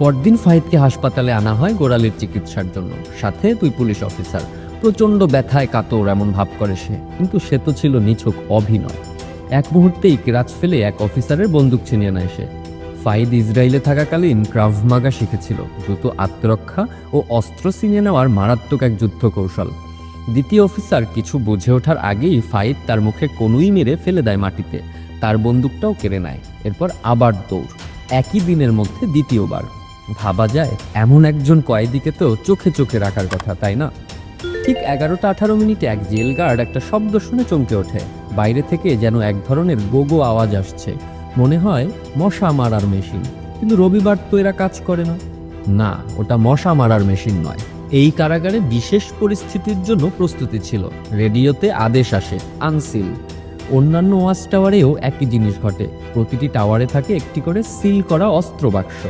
পরদিন ফাহিদকে হাসপাতালে আনা হয় গোড়ালির চিকিৎসার জন্য, সাথে 2 পুলিশ অফিসার। প্রচণ্ড ব্যথায় কাতর এমন ভাব করে সে, কিন্তু সে তো ছিল নিছক অভিনয়। এক মুহূর্তেই কেরাচ ফেলে এক অফিসারের বন্দুক ছিনিয়ে নেয় সে। ফাহিদ ইসরায়েলে থাকাকালীন ক্রাভ মাগা শিখেছিল, দ্রুত আত্মরক্ষা ও অস্ত্র ছিনিয়ে নেওয়ার মারাত্মক এক যুদ্ধ কৌশল। দ্বিতীয় অফিসার কিছু বুঝে ওঠার আগেই ফাহিদ তার মুখে কনুই মেরে ফেলে দেয় মাটিতে, তার বন্দুকটাও কেড়ে নেয়। এরপর আবার দৌড়, একই দিনের মধ্যে দ্বিতীয়বার। ভাবা যায় এমন একজন কয়েদিকে তো চোখে চোখে রাখার কথা, তাই না? ঠিক 11টা 18 মিনিটে এক জেল গার্ড একটা শব্দ শুনে চমকে ওঠে। বাইরে থেকে যেন এক ধরনের গোগো আওয়াজ আসছে, মনে হয় মশা মারার মেশিন। কিন্তু রবিবার তো এরা কাজ করে না। না, ওটা মশা মারার মেশিন নয়। এই কারাগারে বিশেষ পরিস্থিতির জন্য প্রস্তুতি ছিল। রেডিওতে আদেশ আসে, আনসিল। অন্যান্য ওয়াচ টাওয়ারেও একই জিনিস ঘটে। প্রতিটি টাওয়ারে থাকে একটি করে সিল করা অস্ত্র বাক্স।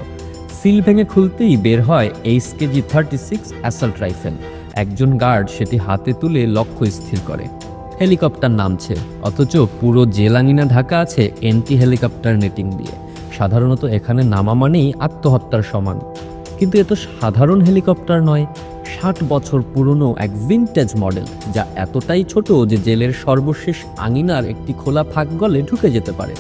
সিল ভেঙে খুলতেই বের হয় HKG 36 অ্যাসল্ট রাইফেল। একজন গার্ড সেটি হাতে তুলে লক্ষ্য স্থির করে। হেলিকপ্টার নামছে, অথচ পুরো জেলাঙ্গিনা ঢাকা আছে এন্টি হেলিকপ্টার নেটিং দিয়ে। সাধারণত এখানে নামা মানেই আত্মহত্যার সমান। কিন্তু এ তো সাধারণ হেলিকপ্টার নয়, 60 বছর পুরনো এক ভিনটেজ মডেল, যা এতটাই ছোট যে জেলের সর্বশেষ আঙিনার একটি খোলা ফাঁক গলে ঢুকে যেতে পারে।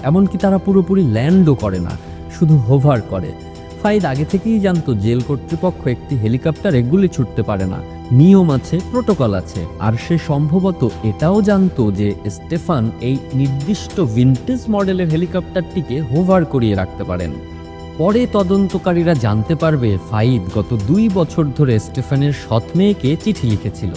এমনকি তারা পুরোপুরি ল্যান্ডও করে না, শুধু হোভার করে। ফাহিদ আগে থেকেই জানতো জেল কর্তৃপক্ষ একটি হেলিকপ্টারে গুলি ছুটতে পারে না। নিয়ম আছে, প্রোটোকল আছে। আর সে সম্ভবত এটাও জানতো যে স্টেফান এই নির্দিষ্ট ভিনটেজ মডেলের হেলিকপ্টারটিকে হোভার করিয়ে রাখতে পারেন। পরে তদন্তকারীরা জানতে পারবে ফাহিদ গত 2 বছর ধরে স্টেফানের সৎ মেয়েকে চিঠি লিখেছিল,